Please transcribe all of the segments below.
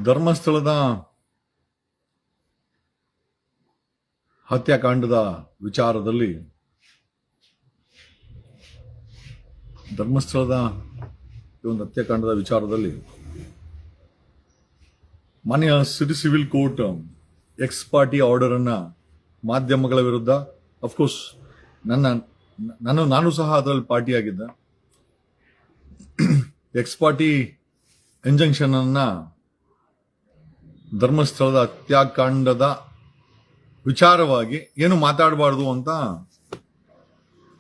ಧರ್ಮಸ್ಥಳದ ಹತ್ಯಾಕಾಂಡದ ವಿಚಾರದಲ್ಲಿ ಮಾನ್ಯ city civil court X party order ಅನ್ನ ಮಾಧ್ಯಮಗಳ ವಿರುದ್ಧ ಅಫ್ಕೋರ್ಸ್ ನಾನು ಸಹ ಅದರಲ್ಲಿ ಪಾರ್ಟಿ ಆಗಿದ್ದೆ. ಎಕ್ಸ್ ಪಾರ್ಟಿ ಇಂಜಂಕ್ಷನ್ ಅನ್ನ ಧರ್ಮಸ್ಥಳದ ಹತ್ಯಾಕಾಂಡದ ವಿಚಾರವಾಗಿ ಏನು ಮಾತಾಡಬಾರದು ಅಂತ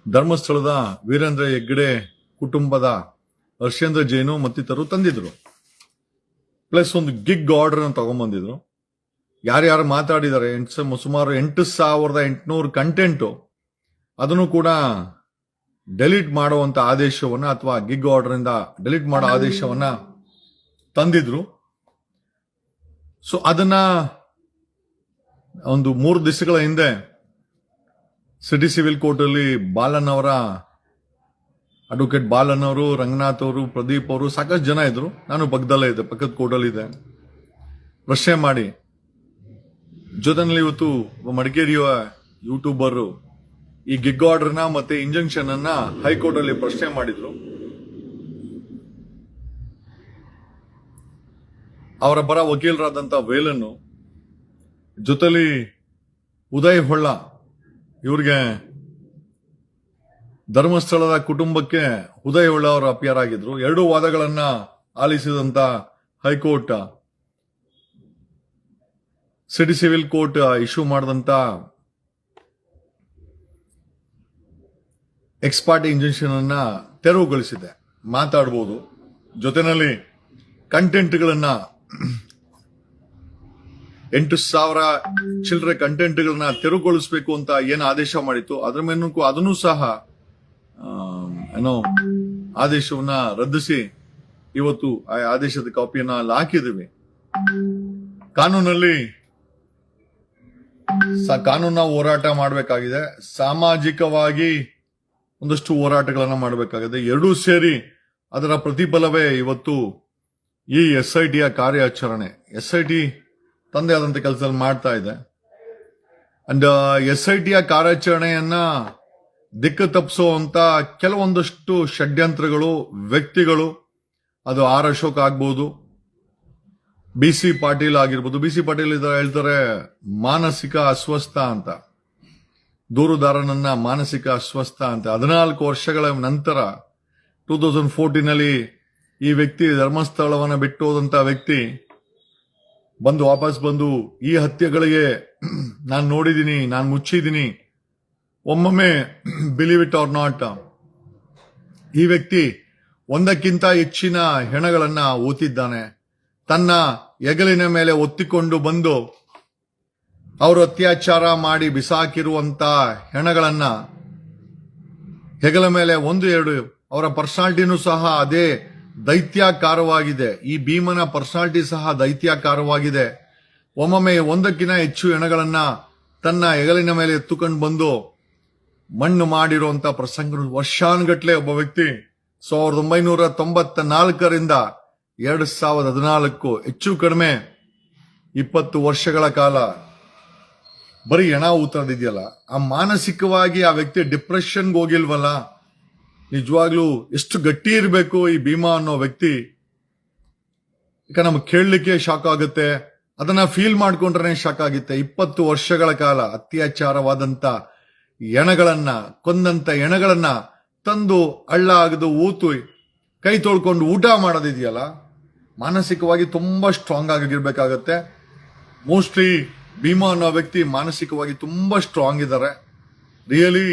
ಧರ್ಮಸ್ಥಳದ ವೀರೇಂದ್ರ ಹೆಗ್ಗಡೆ ಕುಟುಂಬದ ಹರ್ಷೇಂದ್ರ ಜೈನು ಮತ್ತಿತರರು ತಂದಿದ್ರು. ಪ್ಲಸ್ ಒಂದು ಗಿಗ್ ಆರ್ಡರ್ ಅನ್ನು ತಗೊಂಡ್ಬಂದಿದ್ರು. ಯಾರ್ಯಾರು ಮಾತಾಡಿದ್ದಾರೆ ಸುಮಾರು 8,800 ಕಂಟೆಂಟು ಅದನ್ನು ಕೂಡ ಡೆಲೀಟ್ ಮಾಡುವಂತ ಆದೇಶವನ್ನ ಅಥವಾ ಗಿಗ್ ಆರ್ಡರ್ ಇಂದ ಡೆಲೀಟ್ ಮಾಡೋ ಆದೇಶವನ್ನ ತಂದಿದ್ರು. ಸೊ ಅದನ್ನ ಒಂದು 3 ದಿವಸಗಳ ಹಿಂದೆ ಸಿಟಿ ಸಿವಿಲ್ ಕೋರ್ಟ್ ಅಲ್ಲಿ ಬಾಲನ್ ಅವರ ಅಡ್ವೊಕೇಟ್ ಬಾಲನ್ ಅವರು, ರಂಗನಾಥ್ ಅವರು, ಪ್ರದೀಪ್ ಅವರು ಸಾಕಷ್ಟು ಜನ ಇದ್ರು. ನಾನು ಪಕ್ಕದಲ್ಲೇ ಇದ್ದೆ, ಪಕ್ಕದ ಕೋರ್ಟಲ್ಲಿ ಇದೆ. ಪ್ರಶ್ನೆ ಮಾಡಿ ಜೊತೆನಲ್ಲಿ ಇವತ್ತು ಮಡಿಕೇರಿಯ ಯೂಟ್ಯೂಬರ್ ಈ ಗಿಗ್ ಆರ್ಡರ್ನ ಮತ್ತೆ ಇಂಜಂಕ್ಷನ್ ಅನ್ನ ಹೈಕೋರ್ಟ್ ಅಲ್ಲಿ ಪ್ರಶ್ನೆ ಮಾಡಿದ್ರು. ಅವರ ಪರ ವಕೀಲರಾದಂತ ವೇಲನ್ನು ಜೊತೆಲಿ ಉದಯ್ ಹೊಳ್ಳ ಇವ್ರಿಗೆ ಧರ್ಮಸ್ಥಳದ ಕುಟುಂಬಕ್ಕೆ ಉದಯ್ ಹೊಳ್ಳ ಅವರು ಅಪಿಯರ್ ಆಗಿದ್ರು. 2 ವಾದಗಳನ್ನ ಆಲಿಸಿದಂತ high court city civil court issue ಮಾಡಿದಂತ ಎಕ್ಸ್ ಪಾರ್ಟಿ ಇಂಜೆಕ್ಷನ್ ಅನ್ನ ತೆರವುಗೊಳಿಸಿದೆ. ಮಾತಾಡಬಹುದು, ಜೊತೆನಲ್ಲಿ ಕಂಟೆಂಟ್ಗಳನ್ನ 8,000 ಚಿಲ್ಲರೆ ಕಂಟೆಂಟ್ಗಳನ್ನ ತೆರವುಗೊಳಿಸಬೇಕು ಅಂತ ಏನು ಆದೇಶ ಮಾಡಿತ್ತು ಅದರ ಮೇಲೂ ಅದನ್ನು ಸಹ ಆದೇಶವನ್ನ ರದ್ದಿಸಿ ಇವತ್ತು ಆ ಆದೇಶದ ಕಾಪಿಯನ್ನ ಹಾಕಿದ್ದೀವಿ. ಕಾನೂನಲ್ಲಿ ಕಾನೂನ ಹೋರಾಟ ಮಾಡಬೇಕಾಗಿದೆ, ಸಾಮಾಜಿಕವಾಗಿ ಒಂದಷ್ಟು ಹೋರಾಟಗಳನ್ನ ಮಾಡಬೇಕಾಗಿದೆ. ಎರಡೂ ಸೇರಿ ಅದರ ಪ್ರತಿಫಲವೇ ಇವತ್ತು ಈ SITಯ ಕಾರ್ಯಾಚರಣೆ. SIT ತಂದೆ ಆದಂತ ಕೆಲಸದಲ್ಲಿ ಮಾಡ್ತಾ ಇದೆ. ಅಂಡ್ SITಯ ಕಾರ್ಯಾಚರಣೆಯನ್ನ ದಿಕ್ಕು ತಪ್ಪಿಸುವಂತ ಕೆಲವೊಂದಷ್ಟು ಷಡ್ಯಂತ್ರಗಳು, ವ್ಯಕ್ತಿಗಳು, ಅದು ಆರ್ ಅಶೋಕ್ ಆಗ್ಬಹುದು, BC ಪಾಟೀಲ್ ಆಗಿರ್ಬೋದು. BC ಪಾಟೀಲ್ ಹೇಳ್ತಾರೆ ಮಾನಸಿಕ ಅಸ್ವಸ್ಥ ಅಂತ, ದೂರುದಾರನನ್ನ ಮಾನಸಿಕ ಅಸ್ವಸ್ಥ ಅಂತ. 14 ವರ್ಷಗಳ ನಂತರ 2014 ಈ ವ್ಯಕ್ತಿ ಧರ್ಮಸ್ಥಳವನ್ನ ಬಿಟ್ಟು ಹೋದಂತ ವ್ಯಕ್ತಿ ವಾಪಸ್ ಬಂದು ಈ ಹತ್ಯೆಗಳಿಗೆ ನಾನು ನೋಡಿದೀನಿ, ನಾನು ಮುಚ್ಚಿದೀನಿ. ಒಮ್ಮೊಮ್ಮೆ ಬಿಲೀವ್ ಇಟ್ ಆರ್ ನಾಟ್, ಈ ವ್ಯಕ್ತಿ 1ಕ್ಕಿಂತ ಹೆಚ್ಚಿನ ಹೆಣಗಳನ್ನ ಊತಿದ್ದಾನೆ. ತನ್ನ ಹೆಗಲಿನ ಮೇಲೆ ಒತ್ತಿಕೊಂಡು ಬಂದು ಅವರು ಅತ್ಯಾಚಾರ ಮಾಡಿ ಬಿಸಾಕಿರುವಂತ ಹೆಣಗಳನ್ನ ಹೆಗಲ ಮೇಲೆ 1-2 ಅವರ ಪರ್ಸನಾಲಿಟಿನೂ ಸಹ ಅದೇ ದೈತ್ಯಾಕಾರವಾಗಿದೆ. ಈ ಭೀಮನ ಪರ್ಸನಾಲಿಟಿ ಸಹ ದೈತ್ಯಾಕಾರವಾಗಿದೆ. ಒಮ್ಮೊಮ್ಮೆ 1ಕ್ಕಿಂತ ಹೆಚ್ಚು ಹೆಣಗಳನ್ನ ತನ್ನ ಹೆಗಲಿನ ಮೇಲೆ ಎತ್ತುಕೊಂಡು ಬಂದು ಮಣ್ಣು ಮಾಡಿರುವಂತ ಪ್ರಸಂಗ ವರ್ಷಾನುಗಟ್ಲೆ ಒಬ್ಬ ವ್ಯಕ್ತಿ 1994ರಿಂದ 2014 ಹೆಚ್ಚು ಕಡಿಮೆ 20 ವರ್ಷಗಳ ಕಾಲ ಬರೀ ಹೆಣ ಊತದಿದೆಯಲ್ಲ, ಆ ಮಾನಸಿಕವಾಗಿ ಆ ವ್ಯಕ್ತಿ ಡಿಪ್ರೆಷನ್ಗೆ ಹೋಗಿಲ್ವಲ್ಲ. ನಿಜವಾಗ್ಲೂ ಎಷ್ಟು ಗಟ್ಟಿ ಇರಬೇಕು ಈ ಭೀಮಾ ಅನ್ನೋ ವ್ಯಕ್ತಿ. ಈಗ ನಮ್ಗೆ ಕೇಳಲಿಕ್ಕೆ ಶಾಕ್ ಆಗುತ್ತೆ, ಅದನ್ನ ಫೀಲ್ ಮಾಡ್ಕೊಂಡ್ರೆ ಶಾಕ್ ಆಗುತ್ತೆ. 20 ವರ್ಷಗಳ ಕಾಲ ಅತ್ಯಾಚಾರವಾದಂತ ಹೆಣಗಳನ್ನ, ಕೊಂದಂತ ಹೆಣಗಳನ್ನ ತಂದು ಹಳ್ಳ ಆಗದು ಊತು ಕೈ ತೊಳ್ಕೊಂಡು ಊಟ ಮಾಡೋದಿದೆಯಲ್ಲ, ಮಾನಸಿಕವಾಗಿ ತುಂಬಾ ಸ್ಟ್ರಾಂಗ್ ಆಗಿರ್ಬೇಕಾಗತ್ತೆ. ಮೋಸ್ಟ್ಲಿ ಭೀಮಾ ಅನ್ನೋ ವ್ಯಕ್ತಿ ಮಾನಸಿಕವಾಗಿ ತುಂಬಾ ಸ್ಟ್ರಾಂಗ್ ಇದ್ದಾರೆ. ರಿಯಲಿ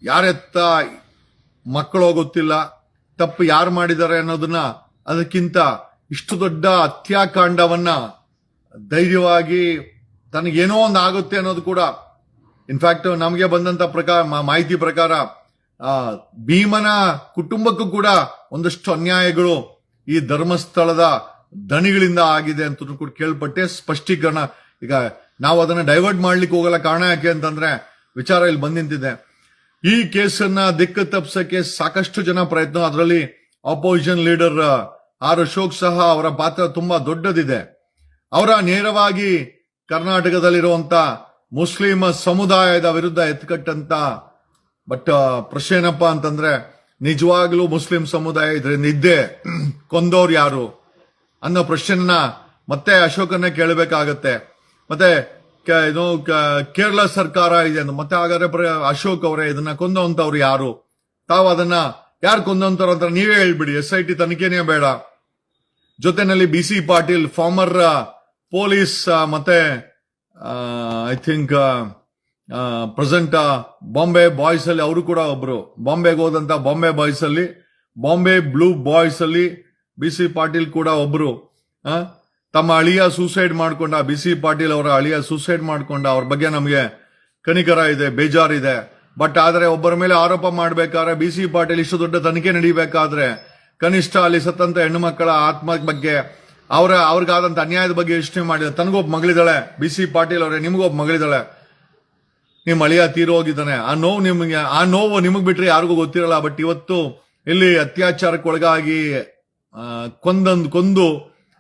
ಯಾರೆತ್ತ ಮಕ್ಕಳು ಗೊತ್ತಿಲ್ಲ, ತಪ್ಪು ಯಾರು ಮಾಡಿದ್ದಾರೆ ಅನ್ನೋದನ್ನ, ಅದಕ್ಕಿಂತ ಇಷ್ಟು ದೊಡ್ಡ ಹತ್ಯಾಕಾಂಡವನ್ನ ಧೈರ್ಯವಾಗಿ ತನಗೇನೋ ಒಂದು ಆಗುತ್ತೆ ಅನ್ನೋದು ಕೂಡ, ಇನ್ಫ್ಯಾಕ್ಟ್ ನಮಗೆ ಬಂದಂತ ಮಾಹಿತಿ ಪ್ರಕಾರ ಭೀಮನ ಕುಟುಂಬಕ್ಕೂ ಕೂಡ ಒಂದಷ್ಟು ಅನ್ಯಾಯಗಳು ಈ ಧರ್ಮಸ್ಥಳದ ದಣಿಗಳಿಂದ ಆಗಿದೆ ಅಂತ ಕೂಡ ಕೇಳ್ಪಟ್ಟೆ. ಸ್ಪಷ್ಟೀಕರಣ ಈಗ ನಾವು ಅದನ್ನ ಡೈವರ್ಟ್ ಮಾಡ್ಲಿಕ್ಕೆ ಹೋಗಲ್ಲ. ಕಾರಣ ಯಾಕೆ ಅಂತಂದ್ರೆ ವಿಚಾರ ಇಲ್ಲಿ ಬಂದ್ ನಿಂತಿದೆ. ಈ ಕೇಸನ್ನ ದಿಕ್ಕು ತಪ್ಪಿಸಕ್ಕೆ ಸಾಕಷ್ಟು ಜನ ಪ್ರಯತ್ನ, ಅದರಲ್ಲಿ ಆಪೋಸಿಷನ್ ಲೀಡರ್ ಆರ್ ಅಶೋಕ್ ಸಹ ಅವರ ಪಾತ್ರ ತುಂಬಾ ದೊಡ್ಡದಿದೆ. ಅವರ ನೇರವಾಗಿ ಕರ್ನಾಟಕದಲ್ಲಿರುವಂತ ಮುಸ್ಲಿಂ ಸಮುದಾಯದ ವಿರುದ್ಧ ಎತ್ಕಟ್ಟಂತ ಬಟ್ ಪ್ರಶ್ನೆ ಏನಪ್ಪಾ ಅಂತಂದ್ರೆ ನಿಜವಾಗ್ಲೂ ಮುಸ್ಲಿಂ ಸಮುದಾಯ ಇದರಿಂದ ಇದ್ದೇ ಕೊಂದವ್ರು ಯಾರು ಅನ್ನೋ ಪ್ರಶ್ನೆನ ಮತ್ತೆ ಅಶೋಕನ್ನೇ ಕೇಳಬೇಕಾಗತ್ತೆ. ಮತ್ತೆ ಕೇರಳ ಸರ್ಕಾರ ಇದೆ ಮತ್ತೆ ಹಾಗಾದ್ರೆ ಅಶೋಕ್ ಅವರೇ ಇದನ್ನ ಕೊಂದಂತವ್ರು ಯಾರು, ತಾವು ಅದನ್ನ ಯಾರು ಕೊಂದಂತವ್ರು ಅಂತ ನೀವೇ ಹೇಳ್ಬಿಡಿ. SIT ತನಿಖೆನೇ ಬೇಡ. ಜೊತೆನಲ್ಲಿ BC ಪಾಟೀಲ್ ಫಾರ್ಮರ್ ಪೊಲೀಸ್ ಮತ್ತೆ I think present Bombay boys ಅಲ್ಲಿ ಅವರು ಕೂಡ ಒಬ್ರು, ಬಾಂಬೆಗೆ ಹೋದಂತ ಬಾಂಬೆ ಬಾಯ್ಸ್ ಅಲ್ಲಿ, ಬಾಂಬೆ ಬ್ಲೂ ಬಾಯ್ಸ್ ಅಲ್ಲಿ BC ಪಾಟೀಲ್ ಕೂಡ ಒಬ್ರು. ತಮ್ಮ ಅಳಿಯ ಸೂಸೈಡ್ ಮಾಡ್ಕೊಂಡ, BC ಪಾಟೀಲ್ ಅವರ ಅಳಿಯ ಸೂಸೈಡ್ ಮಾಡ್ಕೊಂಡ, ಅವ್ರ ಬಗ್ಗೆ ನಮಗೆ ಕನಿಕರ ಇದೆ, ಬೇಜಾರಿದೆ. ಬಟ್ ಆದ್ರೆ ಒಬ್ಬರ ಮೇಲೆ ಆರೋಪ ಮಾಡ್ಬೇಕಾದ್ರೆ BC ಪಾಟೀಲ್ ಇಷ್ಟು ದೊಡ್ಡ ತನಿಖೆ ನಡೀಬೇಕಾದ್ರೆ ಕನಿಷ್ಠ ಅಲ್ಲಿ ಸತ್ತಂತ ಹೆಣ್ಣು ಮಕ್ಕಳ ಆತ್ಮ ಬಗ್ಗೆ ಅವ್ರಿಗಾದಂತ ಅನ್ಯಾಯದ ಬಗ್ಗೆ ಯೋಚನೆ ಮಾಡಿದ. ತನಗೊಬ್ಬ ಮಗಳಿದ್ದಾಳೆ, BC ಪಾಟೀಲ್ ಅವರೇ ನಿಮಗೊಬ್ಬ ಮಗಳಿದ್ದಾಳೆ, ನಿಮ್ ಅಳಿಯ ತೀರೋಗಿದ್ದಾನೆ. ಆ ನೋವು ನಿಮಗ್ ಬಿಟ್ರೆ ಯಾರಿಗೂ ಗೊತ್ತಿರಲ್ಲ. ಬಟ್ ಇವತ್ತು ಇಲ್ಲಿ ಅತ್ಯಾಚಾರಕ್ಕೆ ಒಳಗಾಗಿ ಕೊಂದು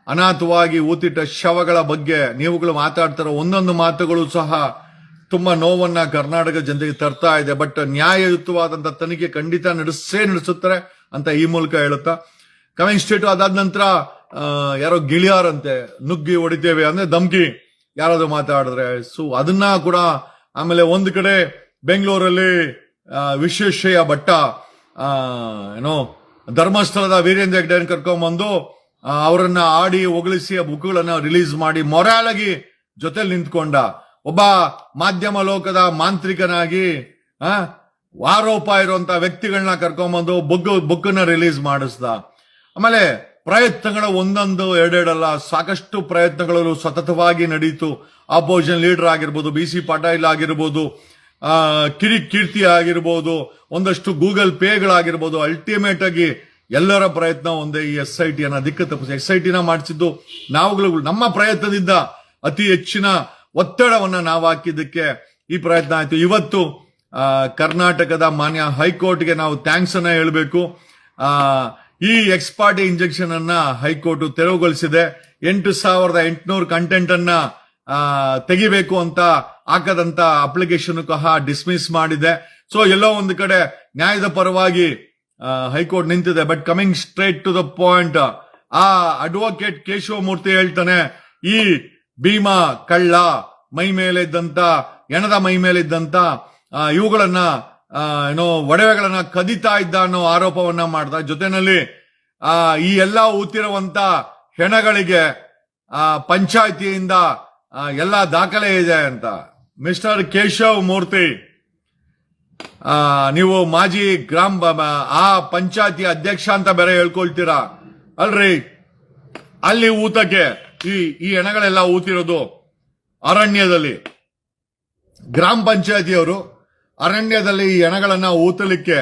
ಅನಾಥವಾಗಿ ಊತಿಟ್ಟ ಶವಗಳ ಬಗ್ಗೆ ನೀವುಗಳು ಮಾತಾಡ್ತಾರೋ ಒಂದೊಂದು ಮಾತುಗಳು ಸಹ ತುಂಬಾ ನೋವನ್ನ ಕರ್ನಾಟಕ ಜನತೆಗೆ ತರ್ತಾ ಇದೆ. ಬಟ್ ನ್ಯಾಯಯುತವಾದಂತ ತನಿಖೆ ಖಂಡಿತ ನಡೆಸುತ್ತಾರೆ ಅಂತ ಈ ಮೂಲಕ ಹೇಳುತ್ತಾ ಕಮಿಂಗ್ ಸ್ಟೇಟ್ ಅದಾದ ನಂತರ ಯಾರೋ ಗಿಳಿಯಾರಂತೆ ನುಗ್ಗಿ ಹೊಡಿತೇವೆ ಅಂದ್ರೆ ಧಮ್ಕಿ ಯಾರಾದ್ರೂ ಮಾತಾಡಿದ್ರೆ ಅದನ್ನ ಕೂಡ. ಆಮೇಲೆ ಒಂದು ಕಡೆ ಬೆಂಗಳೂರಲ್ಲಿ ವಿಶ್ವೇಶ್ವರಯ್ಯ ಭಟ್ಟ ಧರ್ಮಸ್ಥಳದ ವೀರೇಂದ್ರ ಹೆಗ್ಡೆನ್ ಕರ್ಕೊಂಡ್ಬಂದು ಅವರನ್ನ ಆಡಿ ಹೊಗಳಿಸಿ ಆ ಬುಕ್ಗಳನ್ನ ರಿಲೀಸ್ ಮಾಡಿ ಮೊರಾಲ್ ಆಗಿ ಜೊತೆಲಿ ನಿಂತ್ಕೊಂಡ ಒಬ್ಬ ಮಾಧ್ಯಮ ಲೋಕದ ಮಾಂತ್ರಿಕನಾಗಿ ಆರೋಪ ಇರುವಂತ ವ್ಯಕ್ತಿಗಳನ್ನ ಕರ್ಕೊಂಡ್ಬಂದು ಬುಕ್ ರಿಲೀಸ್ ಮಾಡಿಸ್ದ. ಆಮೇಲೆ ಪ್ರಯತ್ನಗಳ ಒಂದೊಂದು ಎರಡೆರಡಲ್ಲ ಸಾಕಷ್ಟು ಪ್ರಯತ್ನಗಳು ಸತತವಾಗಿ ನಡೀತು. ಅಪೋಸಿಷನ್ ಲೀಡರ್ ಆಗಿರ್ಬೋದು, BC ಪಾಟೀಲ್ ಆಗಿರ್ಬೋದು, ಕೀರ್ತಿ ಆಗಿರ್ಬೋದು, ಒಂದಷ್ಟು ಗೂಗಲ್ ಪೇಗಳಾಗಿರ್ಬೋದು. ಅಲ್ಟಿಮೇಟ್ ಆಗಿ ಎಲ್ಲರ ಪ್ರಯತ್ನ ಒಂದೇ, ಈ SIT ಅನ್ನ ದಿಕ್ಕು ತಪ್ಪಿಸಿ SIT ನ ಮಾಡಿಸಿದ್ದು ನಾವುಗಳು ನಮ್ಮ ಪ್ರಯತ್ನದಿಂದ ಅತಿ ಹೆಚ್ಚಿನ ಒತ್ತಡವನ್ನ ನಾವು ಹಾಕಿದ್ದಕ್ಕೆ ಈ ಪ್ರಯತ್ನ ಆಯ್ತು. ಇವತ್ತು ಕರ್ನಾಟಕದ ಮಾನ್ಯ ಹೈಕೋರ್ಟ್ಗೆ ನಾವು ಥ್ಯಾಂಕ್ಸ್ ಅನ್ನ ಹೇಳಬೇಕು. ಈ ಎಕ್ಸ್ಪಾರ್ಟಿ ಇಂಜೆಕ್ಷನ್ ಅನ್ನ ಹೈಕೋರ್ಟ್ ತೆರವುಗೊಳಿಸಿದೆ. 8,800 ಕಂಟೆಂಟ್ ಅನ್ನ ತೆಗಿಬೇಕು ಅಂತ ಹಾಕದಂತ ಅಪ್ಲಿಕೇಶನ್ ಸಹ ಡಿಸ್ಮಿಸ್ ಮಾಡಿದೆ. ಸೊ ಎಲ್ಲೋ ಒಂದು ಕಡೆ ನ್ಯಾಯದ ಪರವಾಗಿ ಹೈಕೋರ್ಟ್ ನಿಂತಿದೆ. But coming straight to the point, ಆ ಅಡ್ವೊಕೇಟ್ ಕೇಶವಮೂರ್ತಿ ಹೇಳ್ತಾನೆ, ಈ ಭೀಮಾ ಕಳ್ಳ ಮೈ ಮೇಲೆ ಇದ್ದಂತ ಹೆಣದ ಮೈ ಮೇಲೆ ಇದ್ದಂತ ಇವುಗಳನ್ನ ಒಡವೆಗಳನ್ನ ಕದಿತಾ ಇದ್ದ ಅನ್ನೋ ಆರೋಪವನ್ನ ಮಾಡ್ದ. ಜೊತೆನಲ್ಲಿ ಈ ಎಲ್ಲಾ ಊತಿರುವಂತ ಹೆಣಗಳಿಗೆ ಪಂಚಾಯತಿಯಿಂದ ಎಲ್ಲಾ ದಾಖಲೆ ಇದೆ ಅಂತ. ಮಿಸ್ಟರ್ ಕೇಶವ್ ಮೂರ್ತಿ, ನೀವು ಮಾಜಿ ಆ ಪಂಚಾಯತಿ ಅಧ್ಯಕ್ಷ ಅಂತ ಬೇರೆ ಹೇಳ್ಕೊಳ್ತೀರಾ ಅಲ್ರಿ? ಅಲ್ಲಿ ಊತಕ್ಕೆ ಈ ಹೆಣಗಳೆಲ್ಲ ಊತಿರೋದು ಅರಣ್ಯದಲ್ಲಿ. ಗ್ರಾಮ ಪಂಚಾಯತಿಯವರು ಅರಣ್ಯದಲ್ಲಿ ಈ ಹೆಣಗಳನ್ನ ಊತಲಿಕ್ಕೆ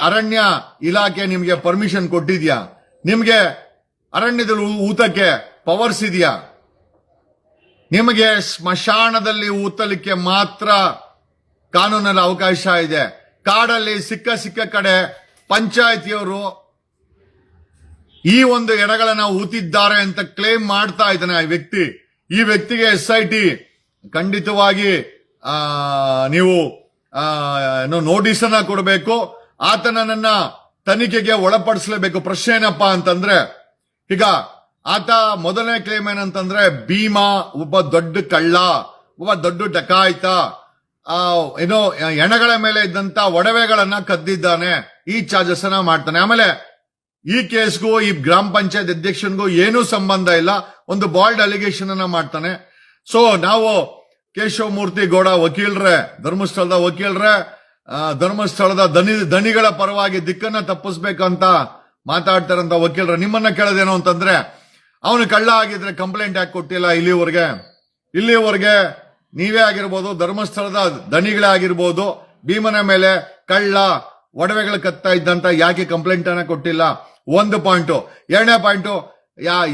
ಅರಣ್ಯ ಇಲಾಖೆ ನಿಮ್ಗೆ ಪರ್ಮಿಷನ್ ಕೊಟ್ಟಿದ್ಯಾ? ನಿಮ್ಗೆ ಅರಣ್ಯದಲ್ಲಿ ಊತಕ್ಕೆ ಪವರ್ಸ್ ಇದೆಯಾ? ನಿಮಗೆ ಸ್ಮಶಾನದಲ್ಲಿ ಊತಲಿಕ್ಕೆ ಮಾತ್ರ ಕಾನೂನಲ್ಲಿ ಅವಕಾಶ ಇದೆ. ಕಾಡಲ್ಲಿ ಸಿಕ್ಕ ಕಡೆ ಪಂಚಾಯತಿಯವರು ಈ ಒಂದು ಎಡಗಳನ್ನ ಊತಿದ್ದಾರೆ ಅಂತ ಕ್ಲೇಮ್ ಮಾಡ್ತಾ ಇದ್ದಾನೆ ಈ ವ್ಯಕ್ತಿಗೆ SIT ಖಂಡಿತವಾಗಿ ನೀವು ನೋಟಿಸ್ ಅನ್ನ ಕೊಡಬೇಕು. ಆತನನ್ನ ತನಿಖೆಗೆ ಒಳಪಡಿಸಲೇಬೇಕು. ಪ್ರಶ್ನೆ ಏನಪ್ಪಾ ಅಂತಂದ್ರೆ, ಈಗ ಆತ ಮೊದಲನೇ ಕ್ಲೇಮ್ ಏನಂತಂದ್ರೆ ಭೀಮಾ ಒಬ್ಬ ದೊಡ್ಡ ಕಳ್ಳ, ಒಬ್ಬ ದೊಡ್ಡ ಡಕಾಯಿತ, ಹೆಣಗಳ ಮೇಲೆ ಇದ್ದಂತ ಒಡವೆಗಳನ್ನ ಕದ್ದಿದ್ದಾನೆ, ಈ ಚಾರ್ಜಸ್ ಅನ್ನ ಮಾಡ್ತಾನೆ. ಆಮೇಲೆ ಈ ಕೇಸ್ಗೂ ಈ ಗ್ರಾಮ ಪಂಚಾಯತ್ ಅಧ್ಯಕ್ಷನ್ಗೂ ಏನೂ ಸಂಬಂಧ ಇಲ್ಲ, ಒಂದು ಬಾಲ್ಡ್ ಅಲಿಗೇಷನ್ ಅನ್ನ ಮಾಡ್ತಾನೆ. ಸೊ ನಾವು ಕೇಶವಮೂರ್ತಿ ಗೌಡ ವಕೀಲರೇ, ಧರ್ಮಸ್ಥಳದ ವಕೀಲರೇ, ಧರ್ಮಸ್ಥಳದ ದನಿಗಳ ಪರವಾಗಿ ದಿಕ್ಕನ್ನ ತಪ್ಪಿಸ್ಬೇಕಂತ ಮಾತಾಡ್ತಾರಂತ ವಕೀಲರ ನಿಮ್ಮನ್ನ ಕೇಳೋದೇನು ಅಂತಂದ್ರೆ, ಅವನು ಕಳ್ಳ ಆಗಿದ್ರೆ ಕಂಪ್ಲೇಂಟ್ ಯಾಕೆ ಕೊಟ್ಟಿಲ್ಲ ಇಲ್ಲಿವರೆಗೆ ನೀವೇ ಆಗಿರ್ಬೋದು, ಧರ್ಮಸ್ಥಳದ ದನಿಗಳೇ ಆಗಿರ್ಬೋದು, ಭೀಮನ ಮೇಲೆ ಕಳ್ಳ ಒಡವೆಗಳು ಕತ್ತಾ ಇದ್ದಂತ ಯಾಕೆ ಕಂಪ್ಲೇಂಟ್ ಅನ್ನ ಕೊಟ್ಟಿಲ್ಲ? ಒಂದು ಪಾಯಿಂಟ್. ಎರಡನೇ ಪಾಯಿಂಟ್,